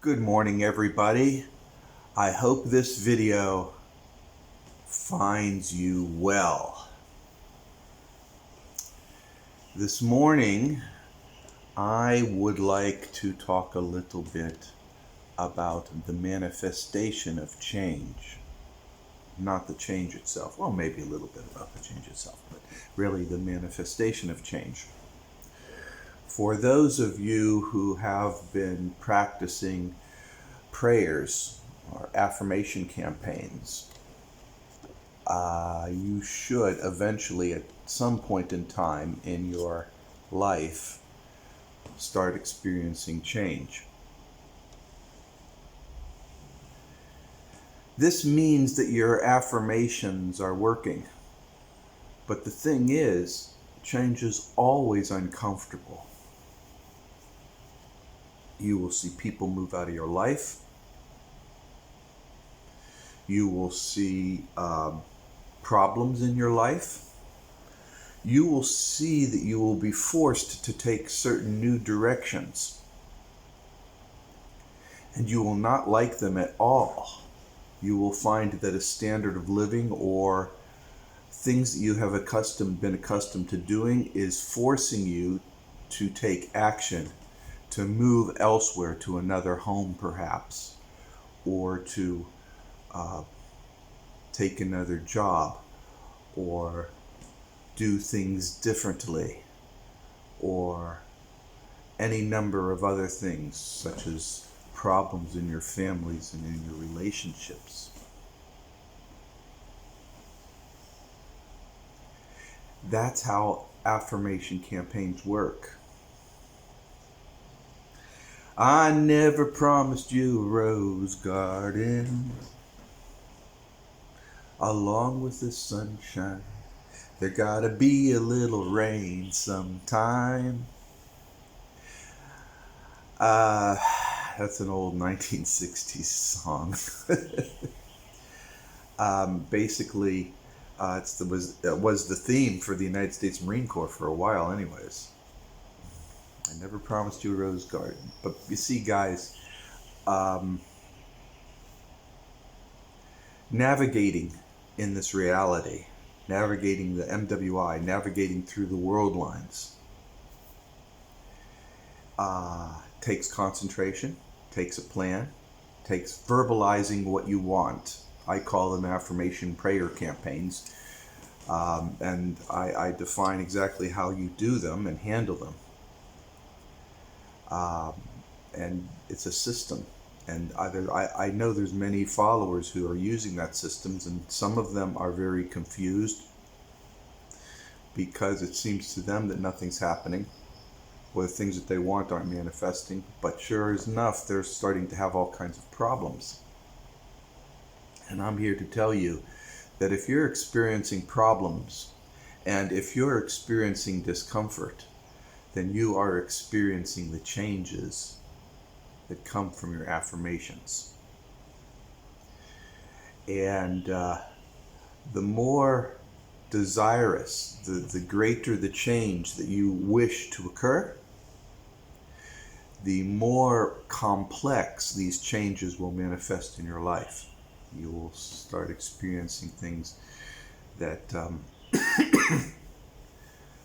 Good morning, everybody. I hope this video finds you well. This morning, I would like to talk a little bit about the manifestation of change. Not the change itself. Well, maybe a little bit about the change itself, but really the manifestation of change. For those of you who have been practicing prayers or affirmation campaigns, you should eventually, at some point in time in your life, start experiencing change. This means that your affirmations are working. But the thing is, change is always uncomfortable. You will see people move out of your life. You will see problems in your life. You will see that you will be forced to take certain new directions. And you will not like them at all. You will find that a standard of living or things that you have been accustomed to doing is forcing you to take action, to move elsewhere, to another home perhaps, or to take another job, or do things differently, or any number of other things, such as problems in your families and in your relationships. That's how affirmation campaigns work. I never promised you a rose garden along with the sunshine. There gotta be a little rain sometime. That's an old 1960s song. Basically, it was the theme for the United States Marine Corps for a while anyways. I never promised you a rose garden. But you see, guys, navigating in this reality, navigating the MWI, navigating through the world lines, takes concentration, takes a plan, takes verbalizing what you want. I call them affirmation prayer campaigns, and I define exactly how you do them and handle them. And it's a system, and I know there's many followers who are using that systems, and some of them are very confused because it seems to them that nothing's happening, or the things that they want aren't manifesting. But sure as enough, they're starting to have all kinds of problems. And I'm here to tell you that if you're experiencing problems and if you're experiencing discomfort, then you are experiencing the changes that come from your affirmations. And the more desirous, the greater the change that you wish to occur, the more complex these changes will manifest in your life. You will start experiencing things that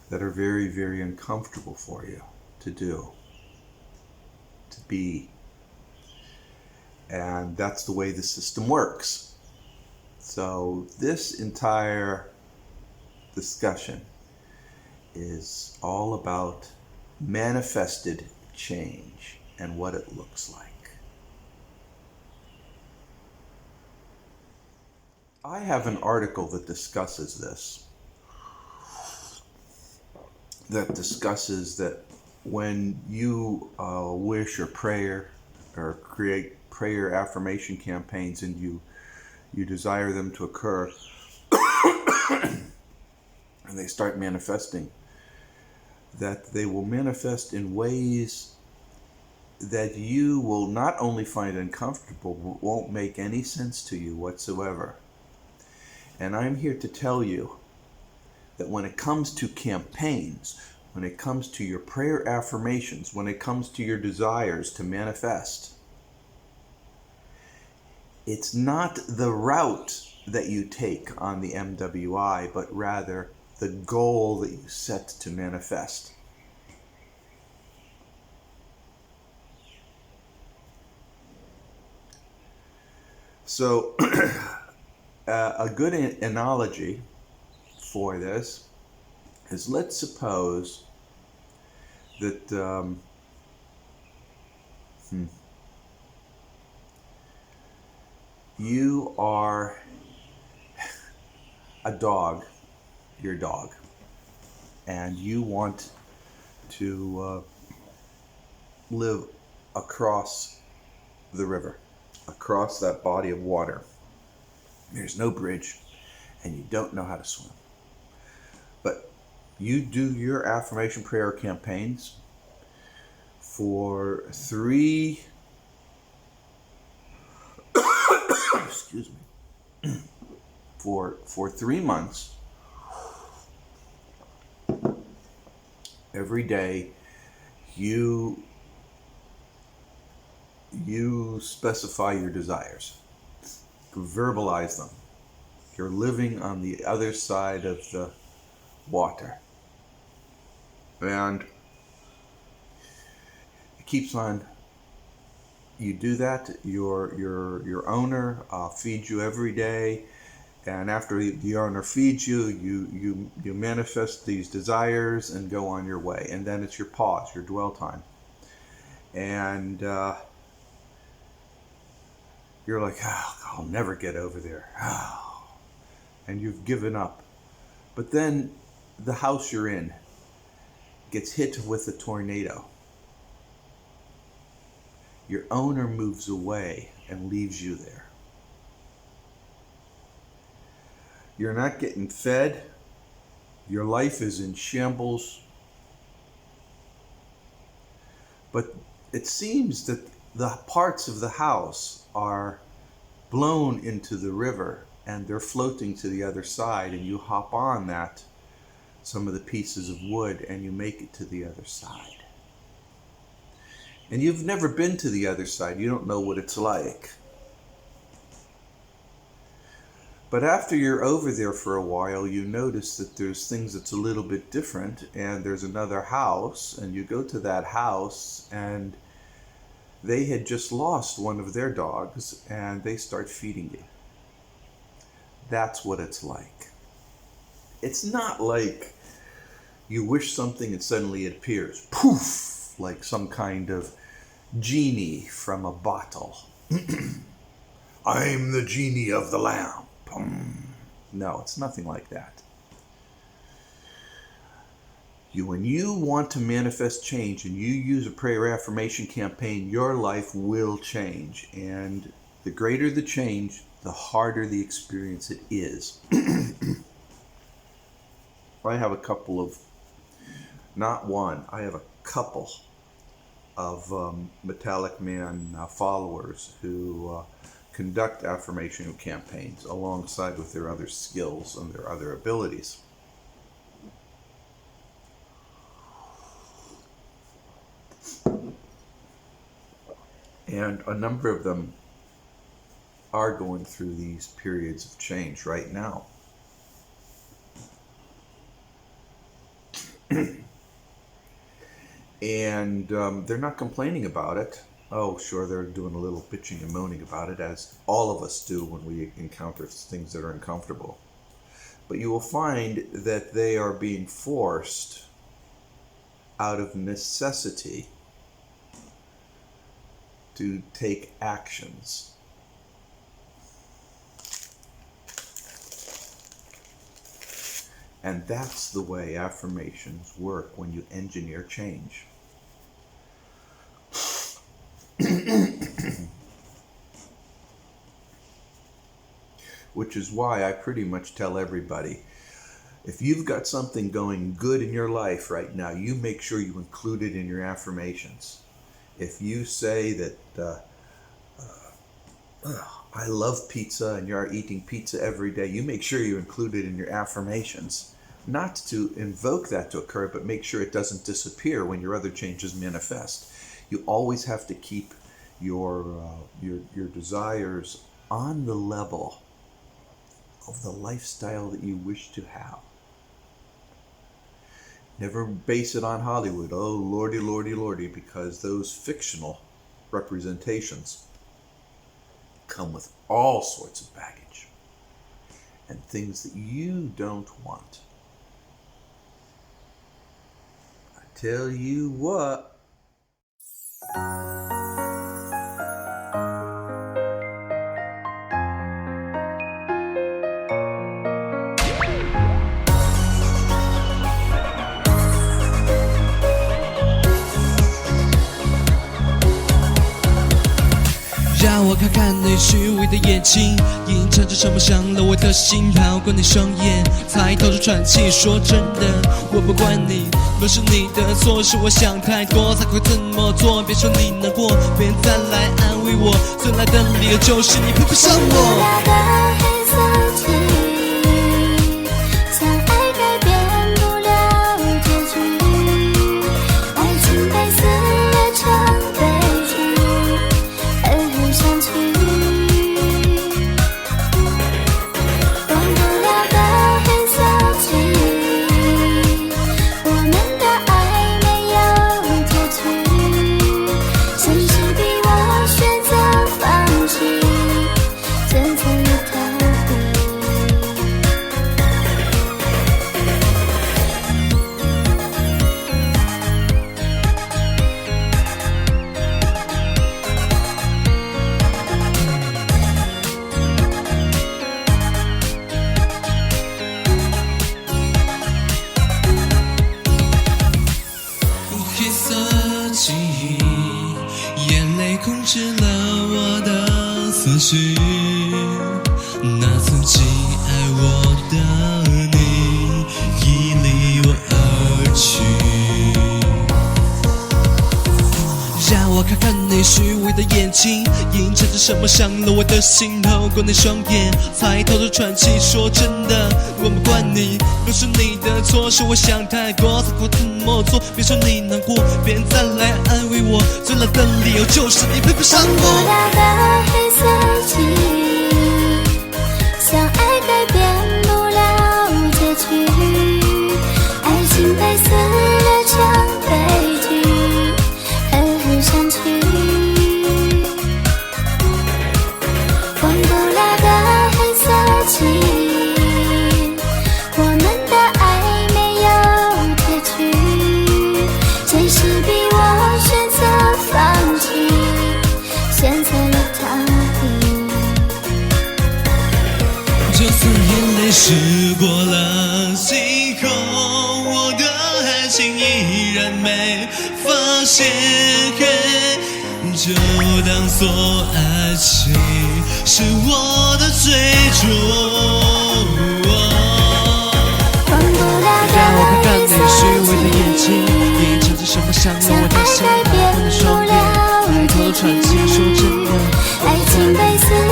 that are very, very uncomfortable for you to do, to be. And that's the way the system works. So this entire discussion is all about manifested change and what it looks like. I have an article that discusses this, that discusses that when you wish or prayer or create prayer affirmation campaigns and you desire them to occur and they start manifesting, that they will manifest in ways that you will not only find uncomfortable, but won't make any sense to you whatsoever. And I'm here to tell you that when it comes to campaigns, when it comes to your prayer affirmations, when it comes to your desires to manifest, It's not the route that you take on the MWI, but rather the goal that you set to manifest. So a good analogy for this is, let's suppose that you are a dog, your dog, and you want to live across the river, across that body of water. There's no bridge, and you don't know how to swim. But you do your affirmation prayer campaigns for 3 excuse me, for 3 months. Every day you specify your desires, verbalize them. You're living on the other side of the water, and it keeps on. You do that. Your owner feeds you every day, and after the owner feeds you, you manifest these desires and go on your way. And then it's your pause, your dwell time, and you're like, oh, I'll never get over there, and you've given up. But then the house you're in gets hit with a tornado. Your owner moves away and leaves you there. You're not getting fed. Your life is in shambles. But it seems that the parts of the house are blown into the river and they're floating to the other side, and you hop on that, some of the pieces of wood, and you make it to the other side. And you've never been to the other side. You don't know what it's like. But after you're over there for a while, you notice that there's things that's a little bit different, and there's another house, and you go to that house, and they had just lost one of their dogs, and they start feeding you. That's what it's like. It's not like you wish something and suddenly it appears, poof, like some kind of genie from a bottle. I'm the genie of the lamp. No, it's nothing like that. When you want to manifest change and you use a prayer affirmation campaign, your life will change. And the greater the change, the harder the experience it is. I have a couple of, not one, I have a couple of Metallicman followers who conduct affirmation campaigns alongside with their other skills and their other abilities. And a number of them are going through these periods of change right now. And they're not complaining about it. Oh, sure, they're doing a little bitching and moaning about it, as all of us do when we encounter things that are uncomfortable. But you will find that they are being forced out of necessity to take actions. And that's the way affirmations work when you engineer change. Which is why I pretty much tell everybody, if you've got something going good in your life right now, you make sure you include it in your affirmations. If you say that I love pizza and you're eating pizza every day, you make sure you include it in your affirmations. Not to invoke that to occur, but make sure it doesn't disappear when your other changes manifest. You always have to keep your desires on the level of the lifestyle that you wish to have. Never base it on Hollywood. Oh, lordy, lordy, lordy, because those fictional representations come with all sorts of baggage and things that you don't want. I tell you what.让我看看你虚伪的眼睛，映衬着什么伤了我的心。绕过你双眼，才透出喘气。说真的，我不怪你，都是你的错，是我想太多才会这么做。别说你难过，别再来安慰我，最来的理由就是你配不上我。控制了我的思绪，那曾经爱我的你已离我而去。让我看看你虚伪的眼睛，映衬着什么伤了我的心。透过那双眼，才透出喘气。说真的，我不怪你，都是你的错，是我想太多才会这么做。别说你难过，别再来安慰我，最烂的理由就是你配不上我。忘不了的黑色记忆，相爱改变不了结局，爱情被撕裂成悲剧，狠狠伤去。忘不了的黑色记忆，我们的爱没有结局，现实逼我选择放弃，选择了逃避。就算眼泪湿过了星空，我的爱情依然没发现。就当做爱情是我的最终。让我看看你虚伪的眼睛，映衬着什么伤了我的心。看你双眼，抬头喘气。说真的，爱情被撕裂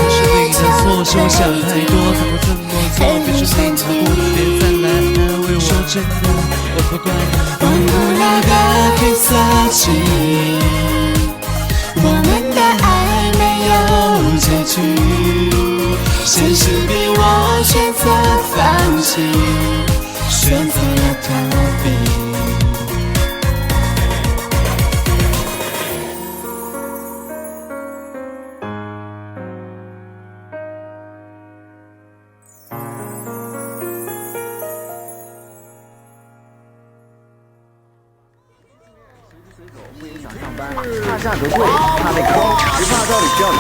成错，是我想太多才会这么做。别说你难过，别再来安慰我。说真的，我不怪你。忘不了的黑色记忆，我们的爱没有结局，现实逼我选择放弃，选择了逃避。不影响上班，怕价格贵，怕那个高，只怕道理需要装。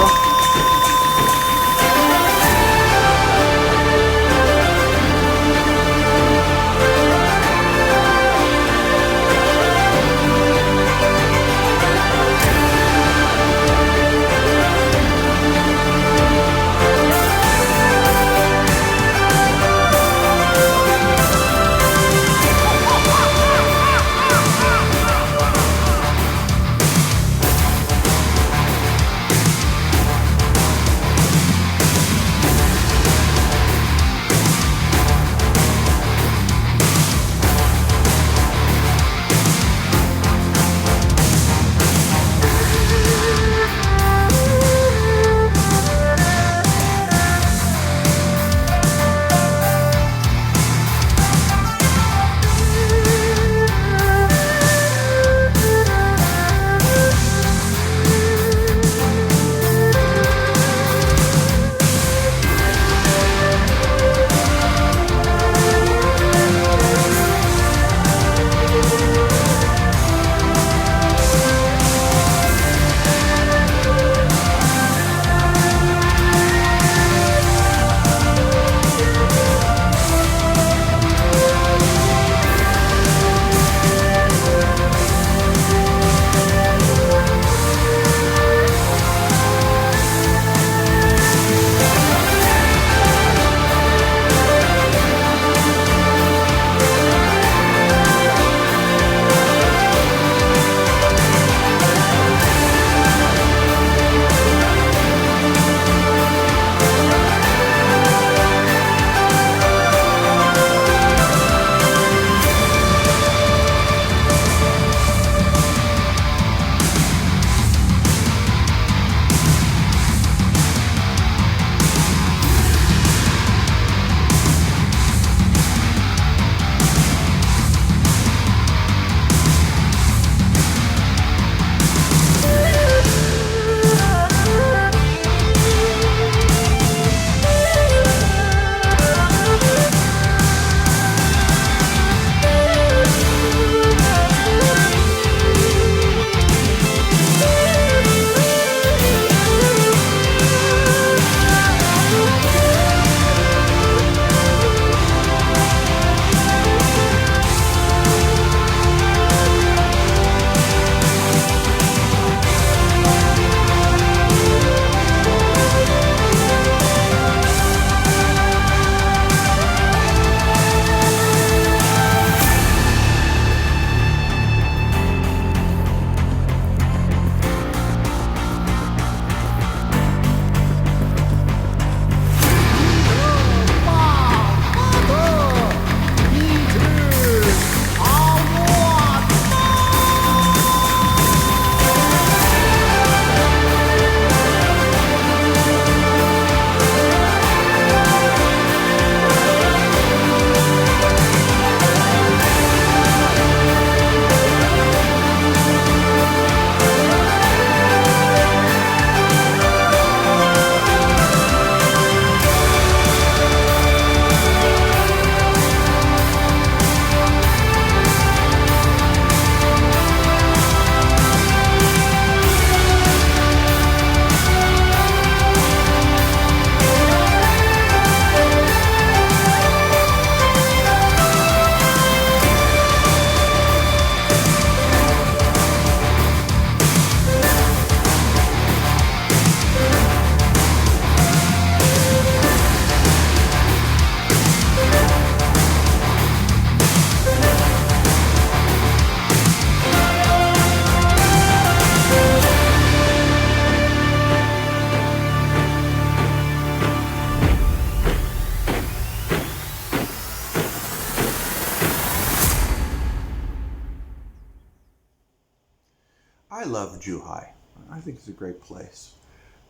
love Zhuhai. I think it's a great place.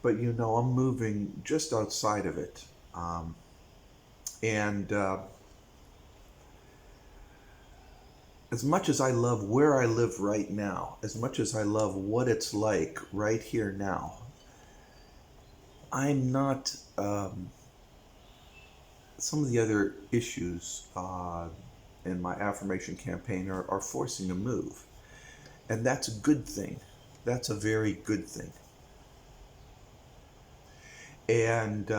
But you know, I'm moving just outside of it. And as much as I love where I live right now, as much as I love what it's like right here now, I'm not. Some of the other issues in my affirmation campaign are forcing a move. And that's a good thing. That's a very good thing. And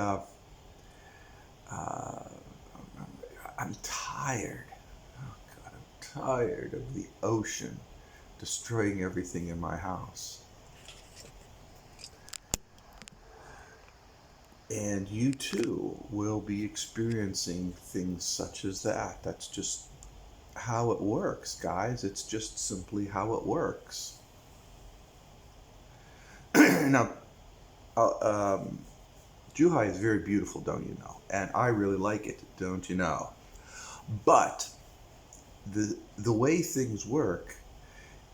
I'm tired. Oh God, I'm tired of the ocean destroying everything in my house. And you too will be experiencing things such as that. That's just how it works, guys. It's just simply how it works. Now, Zhuhai is very beautiful, don't you know? And I really like it, don't you know? But the way things work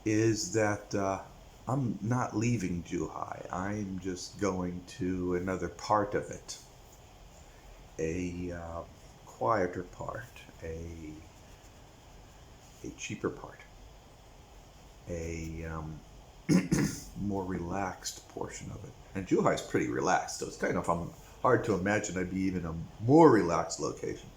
is that I'm not leaving Zhuhai. I'm just going to another part of it, a quieter part, a cheaper part, a more relaxed portion of it. And Zhuhai is pretty relaxed, so it's kind of hard to imagine I'd be even a more relaxed location.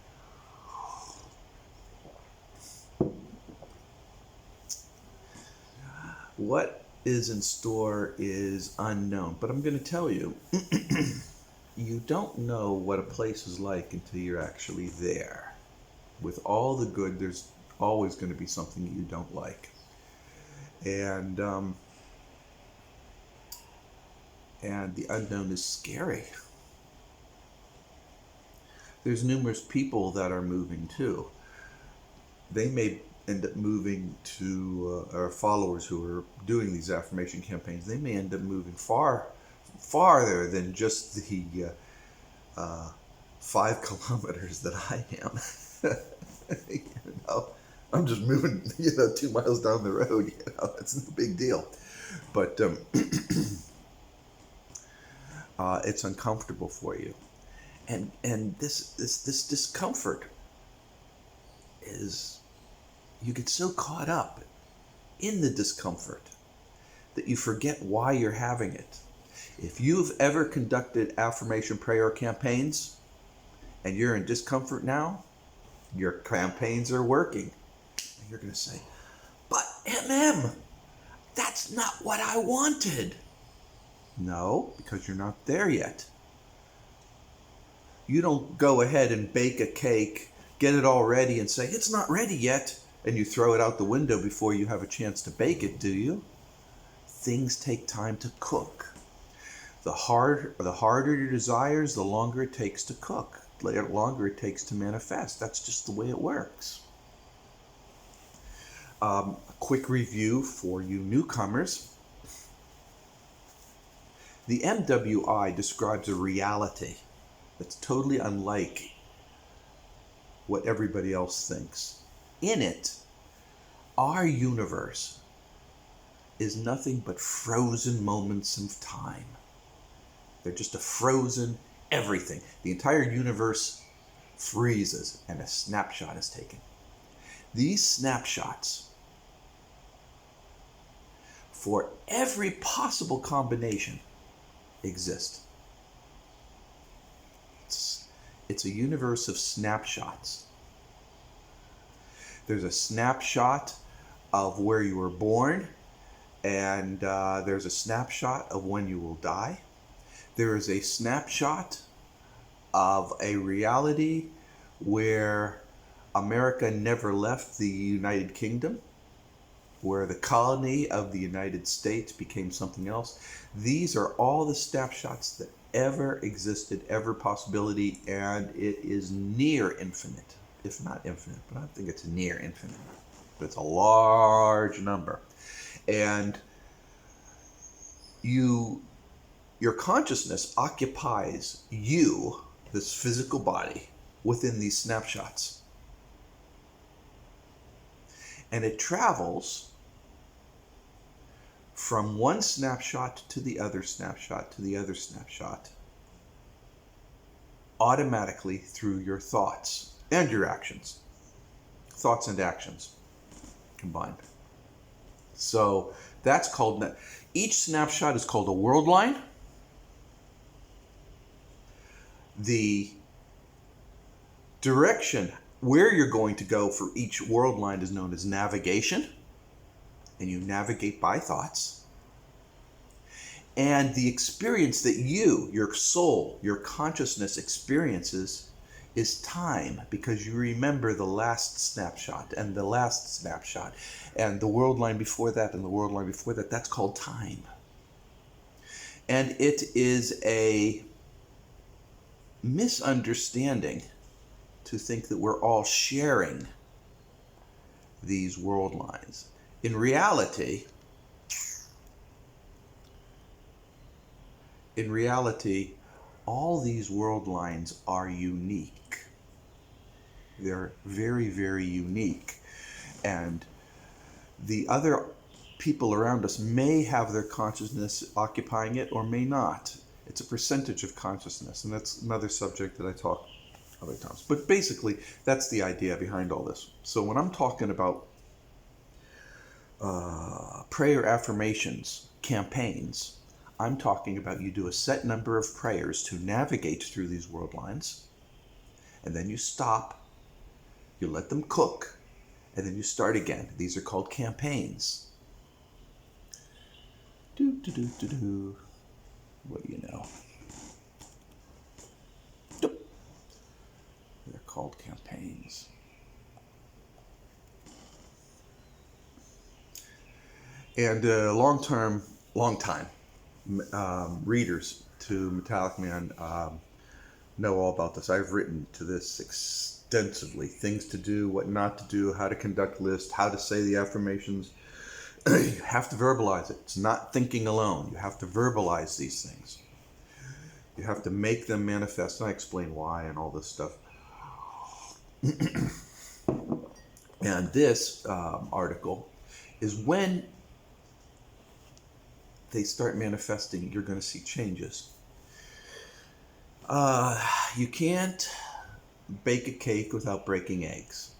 What is in store is unknown, but I'm going to tell you, you don't know what a place is like until you're actually there. With all the good, there's always going to be something you don't like. And the unknown is scary. There's numerous people that are moving too. They may end up moving to our followers who are doing these affirmation campaigns. They may end up moving farther than just the 5 kilometers that I am. You know, I'm just moving, 2 miles down the road. It's no big deal. But it's uncomfortable for you, and this discomfort is, you get so caught up in the discomfort that you forget why you're having it. If you've ever conducted affirmation prayer campaigns and you're in discomfort now, your campaigns are working. And you're going to say, but that's not what I wanted. No, because you're not there yet. You don't go ahead and bake a cake, get it all ready and say, it's not ready yet, and you throw it out the window before you have a chance to bake it, do you? Things take time to cook. The harder your desires, the longer it takes to cook, the longer it takes to manifest. That's just the way it works. A quick review for you newcomers. The MWI describes a reality that's totally unlike what everybody else thinks. In it, our universe is nothing but frozen moments of time. They're just a frozen everything. The entire universe freezes and a snapshot is taken. These snapshots, for every possible combination, exist. It's a universe of snapshots. There's a snapshot of where you were born, and there's a snapshot of when you will die. There is a snapshot of a reality where America never left the United Kingdom, where the colony of the United States became something else. These are all the snapshots that ever existed, ever possibility, and it is near infinite, if not infinite, but I think it's near infinite. But it's a large number. And your consciousness occupies you, this physical body, within these snapshots. And it travels from one snapshot to the other snapshot to the other snapshot automatically through your thoughts and your actions. Thoughts and actions combined. So that's called, each snapshot is called a world line. The direction where you're going to go for each world line is known as navigation, and you navigate by thoughts. And the experience that you, your soul, your consciousness experiences is time, because you remember the last snapshot and the last snapshot and the world line before that and the world line before that. That's called time. And it is a misunderstanding to think that we're all sharing these world lines. In reality, all these world lines are unique. They're very, very unique. And the other people around us may have their consciousness occupying it or may not. It's a percentage of consciousness, and that's another subject that I talk other times. But basically, that's the idea behind all this. So when I'm talking about prayer affirmations, campaigns, I'm talking about you do a set number of prayers to navigate through these world lines, and then you stop, you let them cook, and then you start again. These are called campaigns. What do you know? They're called campaigns. And long time readers to Metallicman know all about this. I've written to this extensively. Things to do, what not to do, how to conduct lists, how to say the affirmations. You have to verbalize it. It's not thinking alone. You have to verbalize these things. You have to make them manifest. And I explain why and all this stuff. And this article is when they start manifesting, you're going to see changes. You can't bake a cake without breaking eggs.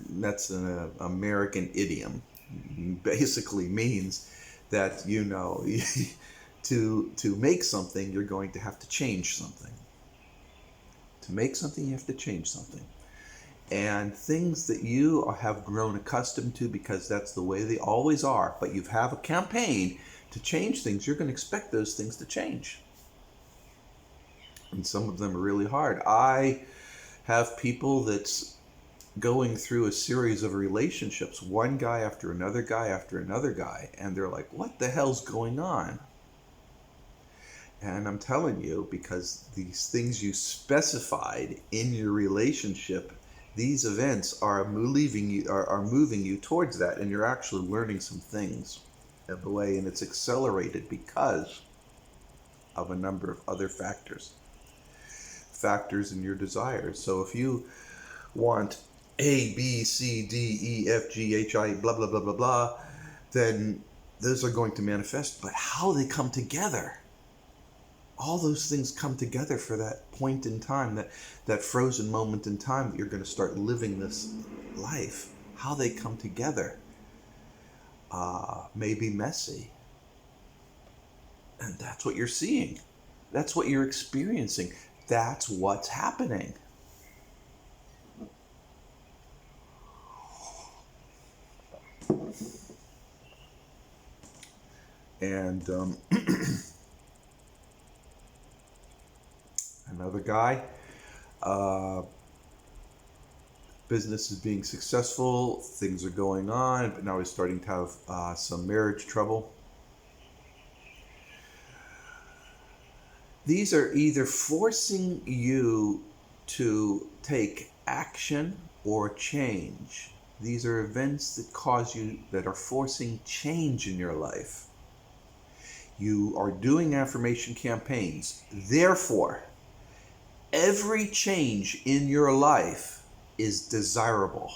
That's an American idiom. Basically means that, you know, to make something, you're going to have to change something. To make something, you have to change something. And things that you have grown accustomed to because that's the way they always are, but you have a campaign to change things, you're going to expect those things to change. And some of them are really hard. I have people that's going through a series of relationships, one guy after another guy after another guy, and they're like, what the hell's going on? And I'm telling you, because these things you specified in your relationship, these events are moving you towards that, and you're actually learning some things in the way, and it's accelerated because of a number of other factors in your desires. So if you want A, B, C, D, E, F, G, H, I, blah, blah, blah, blah, blah, then those are going to manifest. But how they come together, all those things come together for that point in time, that frozen moment in time that you're going to start living this life. How they come together may be messy. And that's what you're seeing. That's what you're experiencing. That's what's happening. And another guy, business is being successful, things are going on, but now he's starting to have some marriage trouble. These are either forcing you to take action or change. These are events that are forcing change in your life. You are doing affirmation campaigns. Therefore, every change in your life is desirable.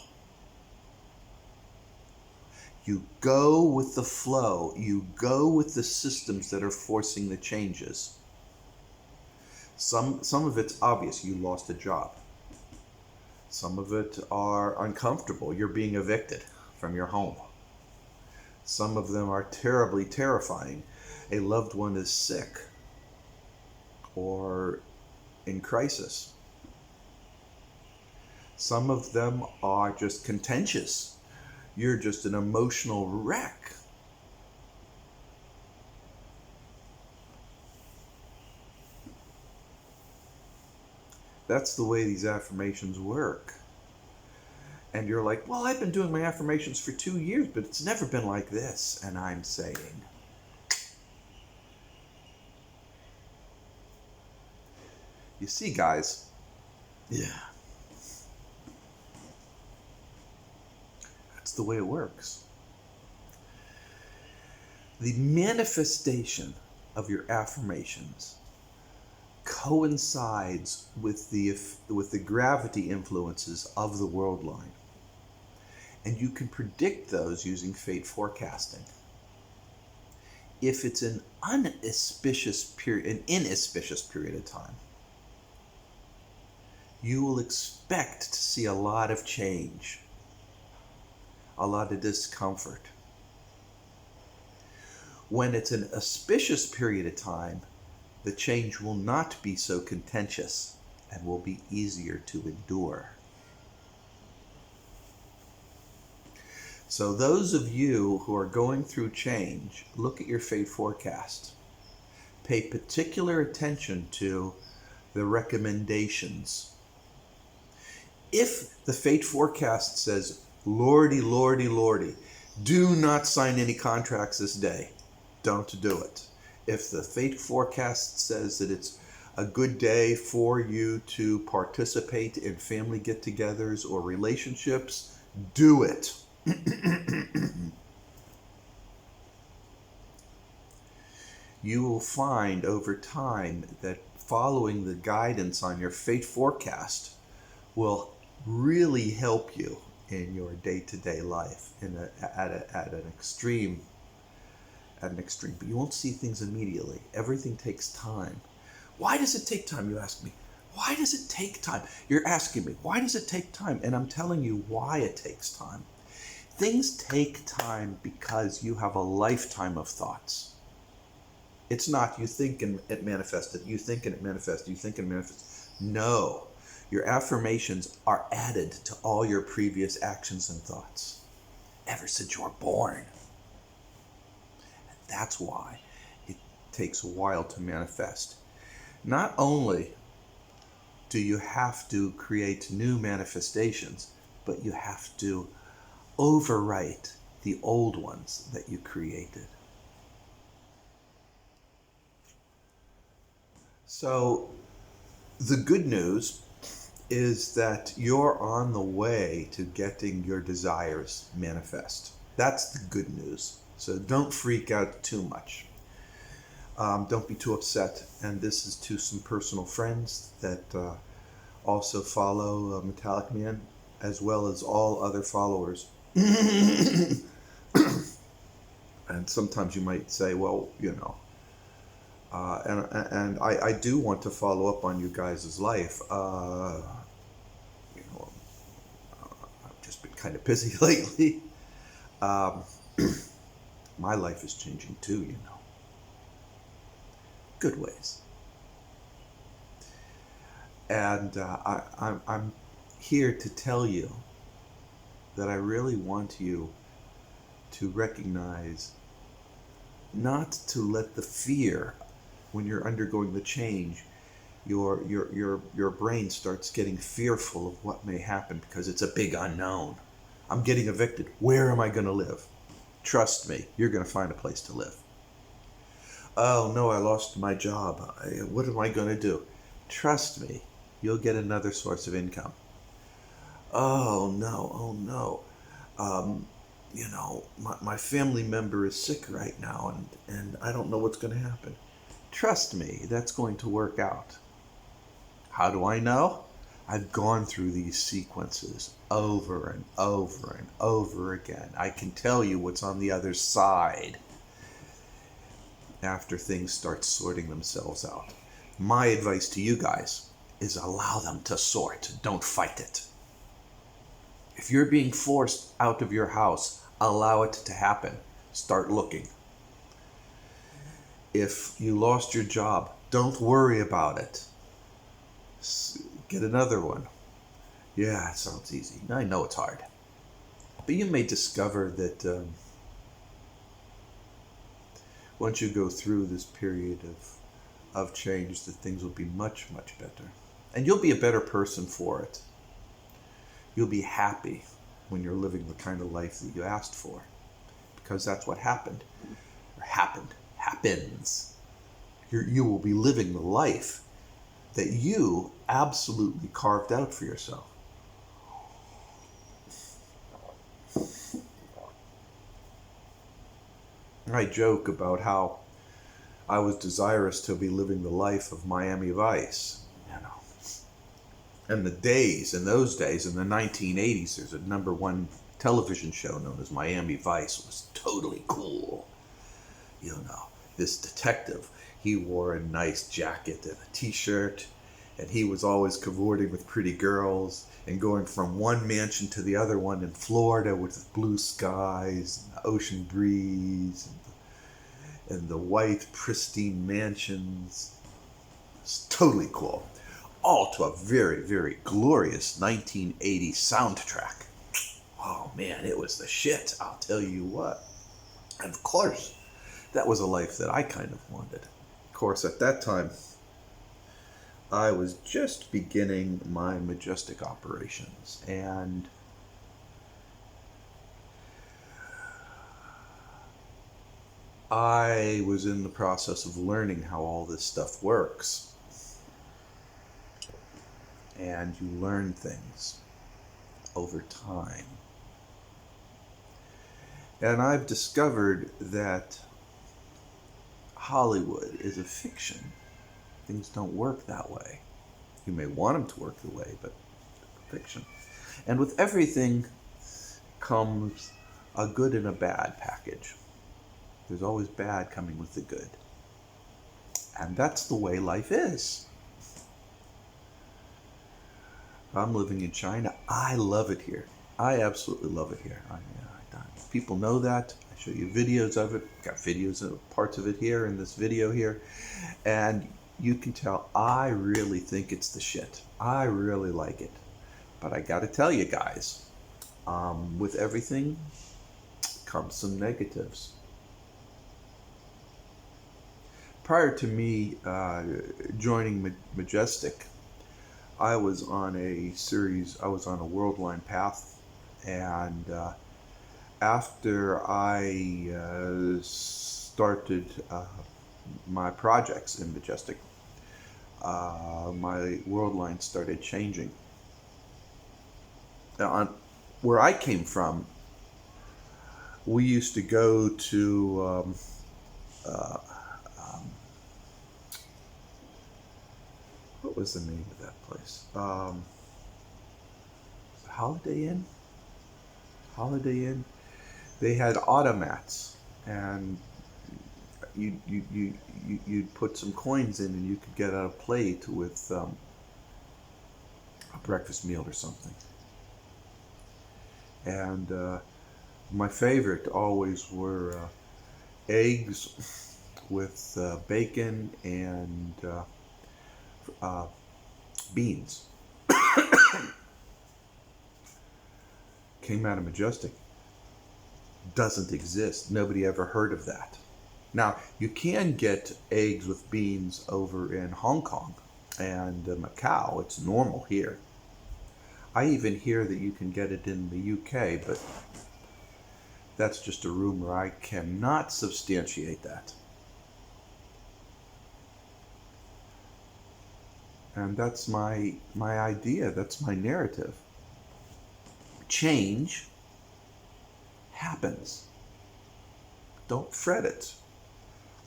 You go with the flow. You go with the systems that are forcing the changes. Some of it's obvious. You lost a job. Some of it are uncomfortable. You're being evicted from your home. Some of them are terribly terrifying. A loved one is sick or in crisis. Some of them are just contentious. You're just an emotional wreck. That's the way these affirmations work. And you're like, well, I've been doing my affirmations for 2 years, but it's never been like this. And I'm saying, you see, guys, yeah, that's the way it works. The manifestation of your affirmations coincides with the gravity influences of the world line. And you can predict those using fate forecasting. If it's an inauspicious period of time, you will expect to see a lot of change, a lot of discomfort. When it's an auspicious period of time, the change will not be so contentious and will be easier to endure. So those of you who are going through change, look at your fate forecast. Pay particular attention to the recommendations. If the fate forecast says, Lordy, Lordy, Lordy, do not sign any contracts this day, don't do it. If the fate forecast says that it's a good day for you to participate in family get-togethers or relationships, do it. You will find over time that following the guidance on your fate forecast will really help you in your day-to-day life at an extreme. But you won't see things immediately. Everything takes time. Why does it take time, you ask me? Why does it take time? You're asking me, why does it take time? And I'm telling you why it takes time. Things take time because you have a lifetime of thoughts. It's not you think and it manifested, you think and it manifested, you think and it manifested. No, your affirmations are added to all your previous actions and thoughts ever since you were born. And that's why it takes a while to manifest. Not only do you have to create new manifestations, but you have to overwrite the old ones that you created. So the good news is that you're on the way to getting your desires manifest. That's the good news. So don't freak out too much. Don't be too upset. And this is to some personal friends that also follow Metallicman, as well as all other followers. And sometimes you might say, well, you know, and I do want to follow up on you guys' life. I've just been kind of busy lately. My life is changing too, you know. Good ways. And I'm here to tell you that I really want you to recognize not to let the fear, when you're undergoing the change, your brain starts getting fearful of what may happen because it's a big unknown. I'm getting evicted. Where am I going to live? Trust me, you're going to find a place to live. Oh no, I lost my job. What am I going to do? Trust me, you'll get another source of income. Oh no. You know, my family member is sick right now and I don't know what's going to happen. Trust me, that's going to work out. How do I know? I've gone through these sequences over and over and over again. I can tell you what's on the other side after things start sorting themselves out. My advice to you guys is allow them to sort. Don't fight it. If you're being forced out of your house, allow it to happen. Start looking. If you lost your job, don't worry about it. Get another one. Yeah, it sounds easy. I know it's hard. But you may discover that once you go through this period of change, that things will be much, much better. And you'll be a better person for it. You'll be happy when you're living the kind of life that you asked for. Because that's what happened. Or happens. You will be living the life that you absolutely carved out for yourself. I joke about how I was desirous to be living the life of Miami Vice, And in those days, in the 1980s, there's a #1 television show known as Miami Vice. It was totally cool. This detective, he wore a nice jacket and a t-shirt, and he was always cavorting with pretty girls and going from one mansion to the other one in Florida with blue skies and the ocean breeze and the white pristine mansions. It's totally cool. All to a very, very glorious 1980 soundtrack. Oh man, it was the shit, I'll tell you what. And of course, that was a life that I kind of wanted. Of course, at that time, I was just beginning my Majestic operations, and I was in the process of learning how all this stuff works. And you learn things over time. And I've discovered that Hollywood is a fiction. Things don't work that way. You may want them to work the way, but fiction. And with everything comes a good and a bad package. There's always bad coming with the good. And that's the way life is. I'm living in China. I love it here. I absolutely love it here. People know that. I show you videos of it. Got videos of parts of it here in this video here. And you can tell I really think it's the shit. I really like it. But I got to tell you guys, with everything comes some negatives. Prior to me joining Majestic, I was on a world line path, and after I started my projects in Majestic, my world line started changing. Now, where I came from, we used to go to what was the name of that place? Holiday Inn? Holiday Inn? They had automats, and you'd put some coins in and you could get a plate with a breakfast meal or something. And my favorite always were eggs with bacon and beans. Came out of Majestic. Doesn't exist. Nobody ever heard of that. Now, you can get eggs with beans over in Hong Kong and Macau. It's normal here. I even hear that you can get it in the UK, but that's just a rumor. I cannot substantiate that. And that's my idea. That's my narrative. Change happens. Don't fret it.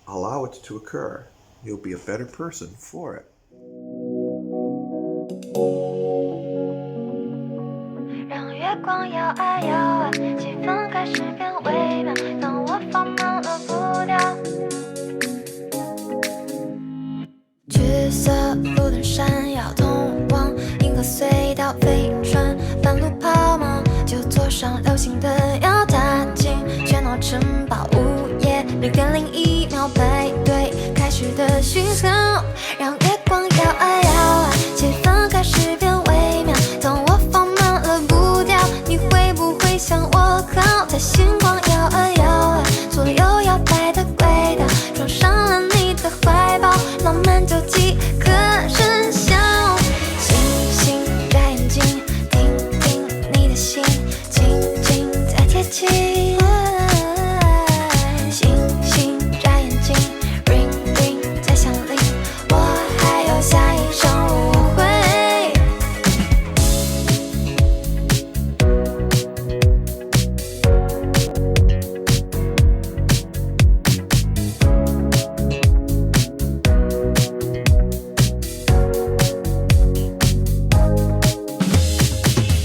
Allow it to occur. You'll be a better person for it. 光摇啊摇啊，气氛开始变微妙。当我放慢了步调，橘色路灯闪耀，通往银河隧道，飞船半路抛锚，就坐上流星的要踏进喧闹城堡。午夜0.01秒，排队开始的讯号，让月光摇啊摇啊，气氛开始变微妙。当我放慢了步调，你会不会向我靠？在星光摇啊摇啊，左右摇摆的轨道，撞上了你的怀抱，浪漫就即刻生效。星星眨眼睛，听听你的心，轻轻在贴近。星星眨眼睛 ，ring ring 在响铃，我还有下一场舞会。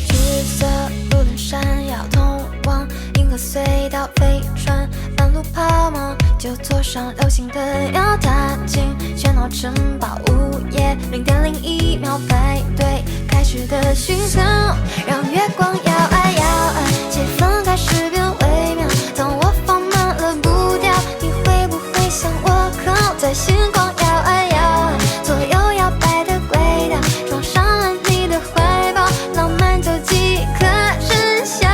橘色路灯闪耀，通往银河隧道，飞船半路抛锚，就坐上流星的要踏进喧闹城堡。午夜0.01秒，排队开始的讯号，让月光摇啊摇啊，气氛开始变微妙。当我放慢了步调，你会不会向我靠？在星光摇啊摇啊，左右摇摆的轨道，撞上了你的怀抱，浪漫就即刻生效。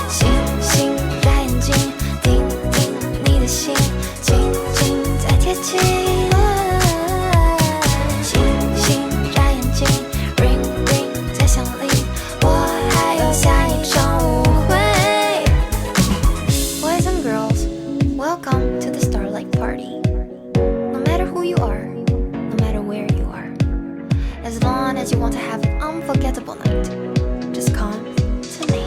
星星眨眼睛，听听你的心，轻轻在贴近。星星眨眼睛 ，ring ring 在响铃，我还有下一场舞会。Boys and girls, welcome to the Starlight Party. No matter who you are, no matter where you are, as long as you want to have an unforgettable night, just come to me.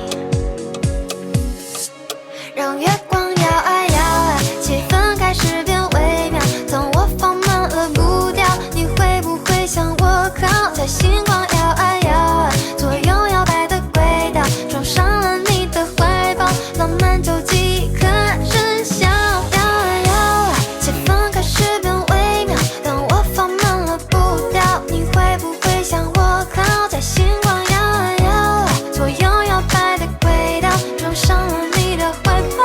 让月光摇啊摇啊，气氛开始变微妙。当我放慢了步调，你会不会向我靠？在星光摇啊摇啊，左右摇摆的轨道，撞上了你的怀抱，浪漫就即刻生效。摇啊摇啊，气氛开始变微妙。当我放慢了步调，你会不会向我靠？在星光摇啊摇啊，左右摇摆的轨道，撞上了你的怀抱，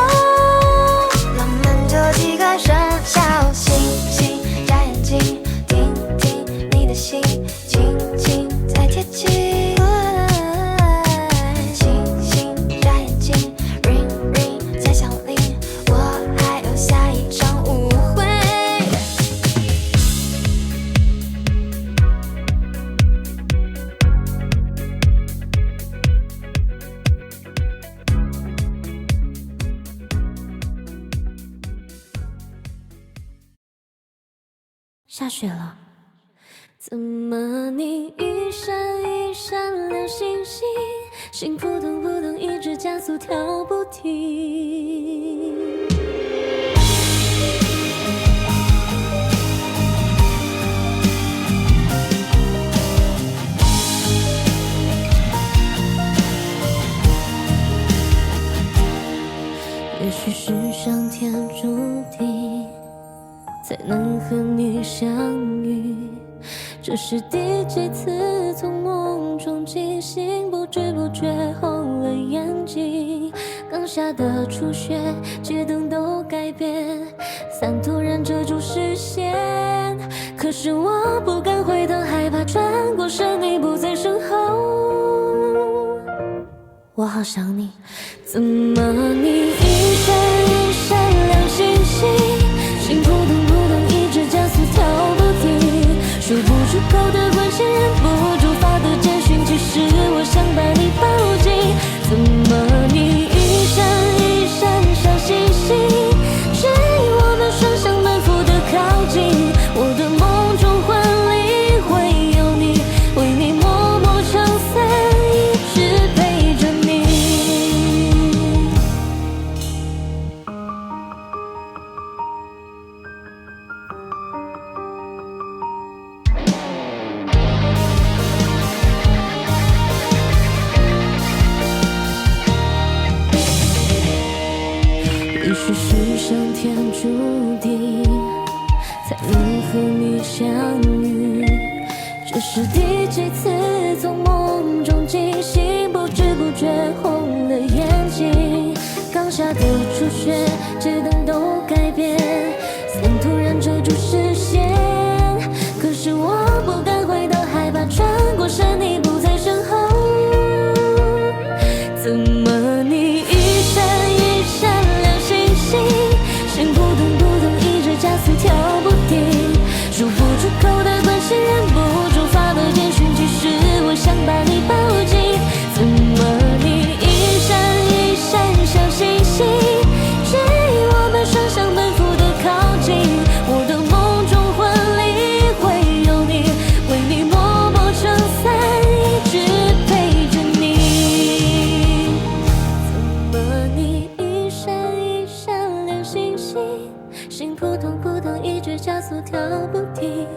浪漫就即刻生效。星星眨眼睛，听听你的心，轻轻在贴近。星星眨眼睛 ，ring ring 在响铃，我还有下一场舞会。下雪了，怎么你一闪一闪亮星星，心扑腾扑腾一直加速跳不停。也许是上天注定才能和你相遇，这是第几次从梦中惊醒，不知不觉红了眼睛。刚下的初雪，街灯都改变，伞突然遮住视线，可是我不敢回头，害怕转过身你不在身后。我好想你，怎么你一闪一闪亮星星，心扑腾扑腾一直加速跳不停，说不出口的关心，忍不住发的简讯，其实我想把你抱紧。怎么你一闪一闪小星星，指引我们双向奔赴的靠近，我的梦中魂里会有你，为你默默撑伞，一直陪着你。是第几次从梦中惊醒，不知不觉红了眼睛。刚下的初雪，街灯都改变，曾突然遮住视线。可是我不敢回头，害怕转过身你不在身后。怎么你一闪一闪亮星星，心扑通扑通一直加速跳不停，说不出口的关系，忍不住发的简讯，其实我想把你抱紧。怎么你一闪一闪小星星，指引我们双向奔赴的靠近。我的梦中魂里会有你，为你默默撑伞，一直陪着你。怎么你一闪一闪亮星星，心扑通扑通一直加速跳不停，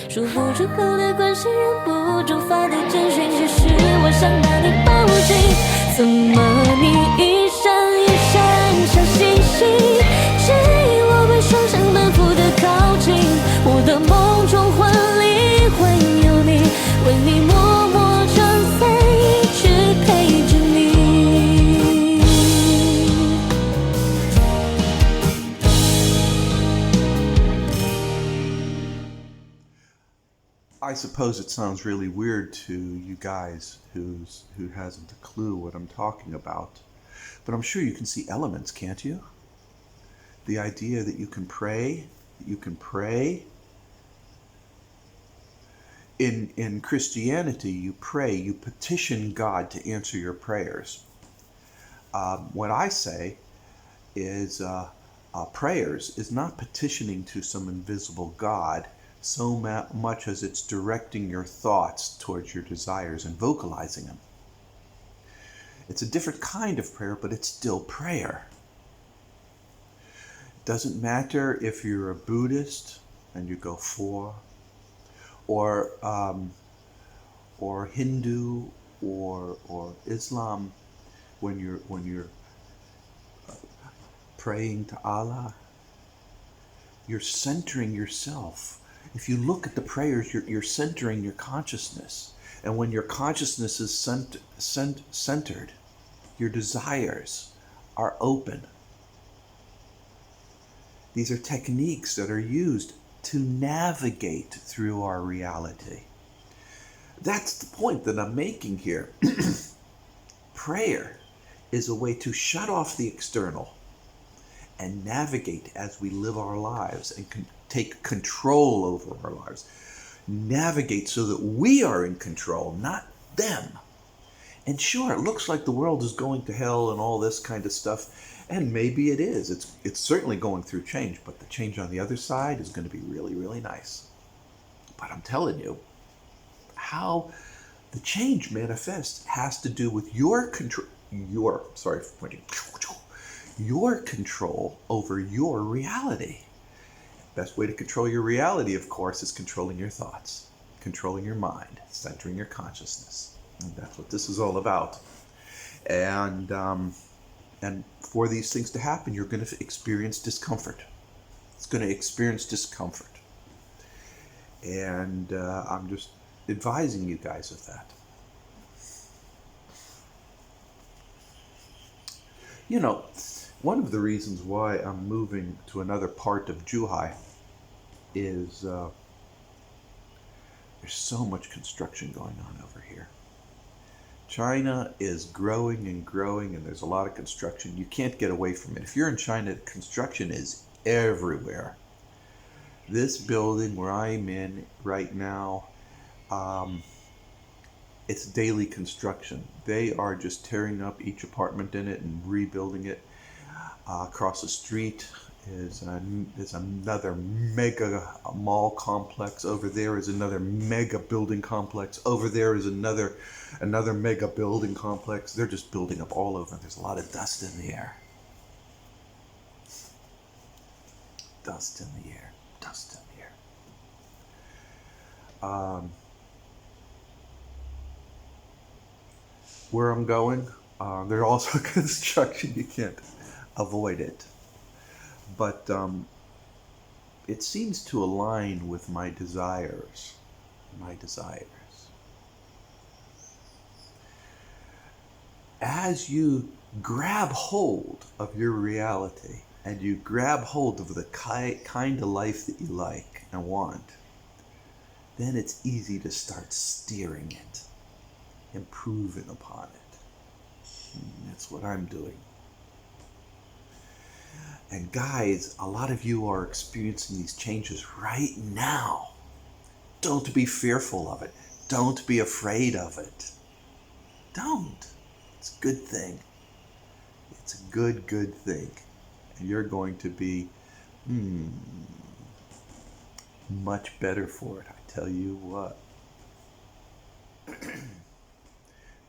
说不出口的关系，忍不住发的简讯，其实我想把你抱紧。怎么你一闪一闪小星星，指引我们双向奔赴的靠近。我的梦中魂里会有你，为你默默撑伞，一直陪着你。I suppose it sounds really weird to you guys who hasn't a clue what I'm talking about, but I'm sure you can see elements, can't you? The idea that you can pray. In Christianity, you pray, you petition God to answer your prayers. What I say is prayers is not petitioning to some invisible God so much as it's directing your thoughts towards your desires and vocalizing them. It's a different kind of prayer, but it's still prayer. It doesn't matter if you're a Buddhist and you go for, or Hindu or Islam, when you're praying to Allah, you're centering yourself. If you look at the prayers, you're centering your consciousness. And when your consciousness is centered, your desires are open. These are techniques that are used to navigate through our reality. That's the point that I'm making here. Prayer is a way to shut off the external and navigate as we live our lives and take control over our lives. Navigate so that we are in control, not them. And sure, it looks like the world is going to hell and all this kind of stuff, and maybe it is. It's certainly going through change, but the change on the other side is going to be really, really nice. But I'm telling you, how the change manifests has to do with your control, your control over your reality. Best way to control your reality, of course, is controlling your thoughts, controlling your mind, centering your consciousness. And that's what this is all about. And for these things to happen, you're going to experience discomfort. It's going to experience discomfort. And I'm just advising you guys of that. You know, one of the reasons why I'm moving to another part of Zhuhai is there's so much construction going on over here. China is growing and growing, and there's a lot of construction. You can't get away from it. If you're in China, construction is everywhere. This building where I'm in right now, it's daily construction. They are just tearing up each apartment in it and rebuilding it. Across the street is another mega mall complex. Over there is another mega building complex. Over there is another mega building complex. They're just building up all over. There's a lot of dust in the air. Dust in the air. Dust in the air. Where I'm going, there's also construction. You can't avoid it, but it seems to align with my desires. as you grab hold of your reality and you grab hold of the kind of life that you like and want, then it's easy to start steering it, improving upon it. That's what I'm doing. And guys, a lot of you are experiencing these changes right now. Don't be fearful of it. Don't be afraid of it. Don't. It's a good thing. It's a good thing. And you're going to be much better for it, I tell you what.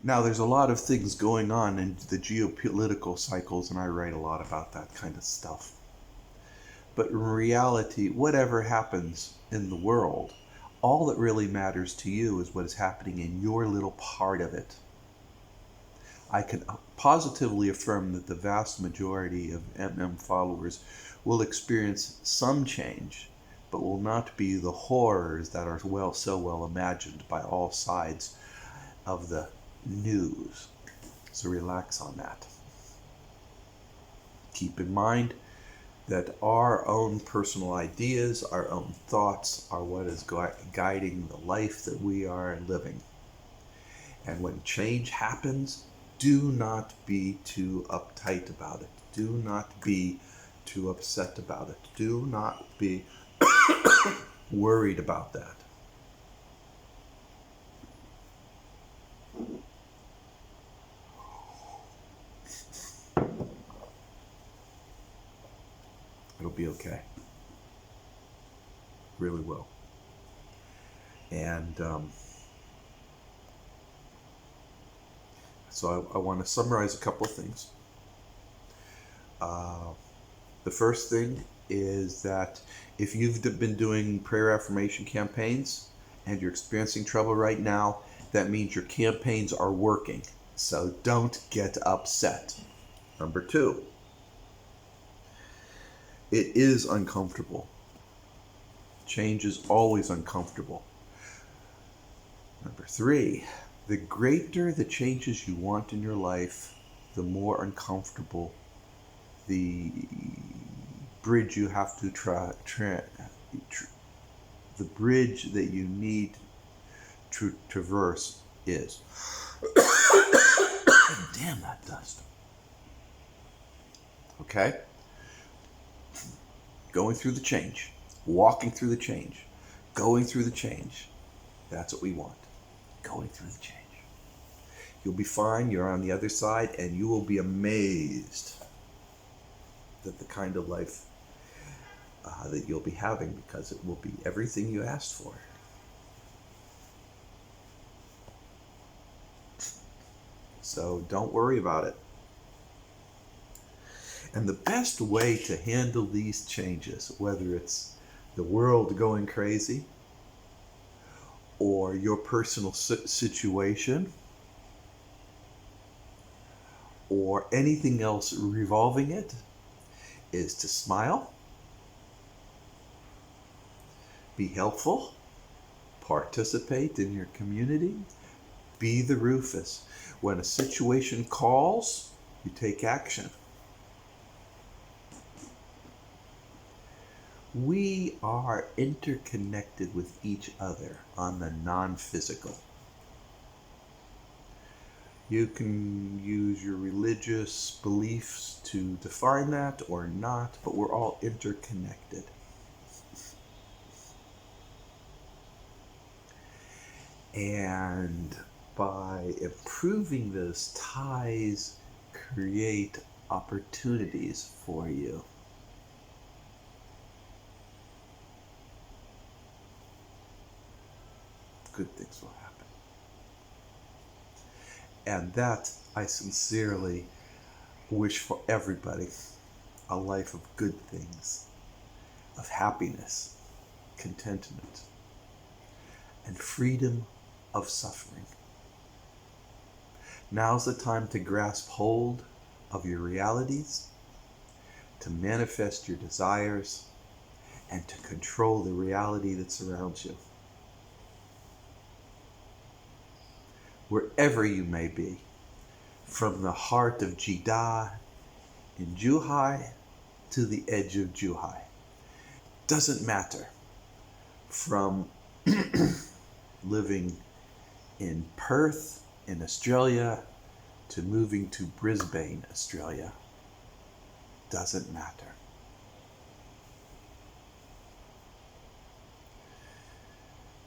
Now, there's a lot of things going on in the geopolitical cycles, and I write a lot about that kind of stuff. But in reality, whatever happens in the world, all that really matters to you is what is happening in your little part of it. I can positively affirm that the vast majority of MM followers will experience some change, but will not be the horrors that are so well imagined by all sides of the news. So relax on that. Keep in mind that our own personal ideas, our own thoughts are what is guiding the life that we are living. And when change happens, do not be too uptight about it. Do not be too upset about it. Do not be worried about that. It'll be okay. Really will. And so I want to summarize a couple of things. The first thing is that if you've been doing prayer affirmation campaigns and you're experiencing trouble right now, that means your campaigns are working. So don't get upset. Number 2, it is uncomfortable. Change is always uncomfortable. Number 3, the greater the changes you want in your life, the more uncomfortable the bridge you have to the bridge that you need to traverse is. Damn that dust. Okay? Going through the change, walking through the change, going through the change. That's what we want. Going through the change. You'll be fine. You're on the other side, and you will be amazed at the kind of life that you'll be having, because it will be everything you asked for. So don't worry about it. And the best way to handle these changes, whether it's the world going crazy or your personal situation or anything else revolving it, is to smile, be helpful, participate in your community, be the Rufus. When a situation calls, you take action. We are interconnected with each other on the non-physical. You can use your religious beliefs to define that or not, but we're all interconnected. And by improving those ties, create opportunities for you. Good things will happen. And that, I sincerely wish for everybody, a life of good things, of happiness, contentment, and freedom of suffering. Now's the time to grasp hold of your realities, to manifest your desires, and to control the reality that surrounds you. Wherever you may be, from the heart of Jeddah in Zhuhai to the edge of Zhuhai. Doesn't matter. From living in Perth in Australia to moving to Brisbane, Australia. Doesn't matter.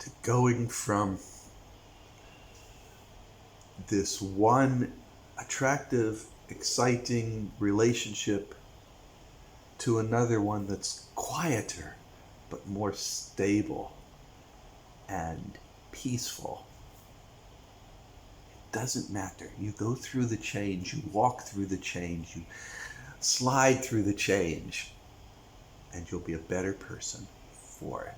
To going from this one attractive, exciting relationship to another one that's quieter but more stable and peaceful. It doesn't matter. You go through the change, you walk through the change, you slide through the change, and you'll be a better person for it.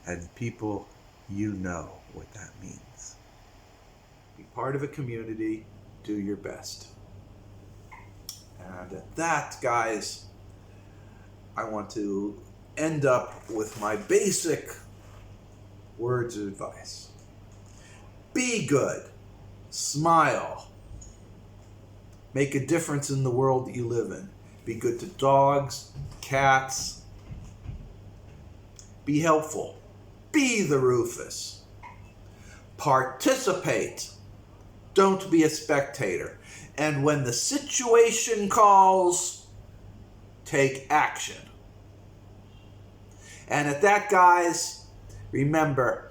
And people, you know what that means. Be part of a community, do your best. And at that, guys, I want to end up with my basic words of advice. Be good. Smile. Make a difference in the world that you live in. Be good to dogs, cats. Be helpful. Be the Rufus. Participate. Don't be a spectator. And when the situation calls, take action. And at that, guys, remember,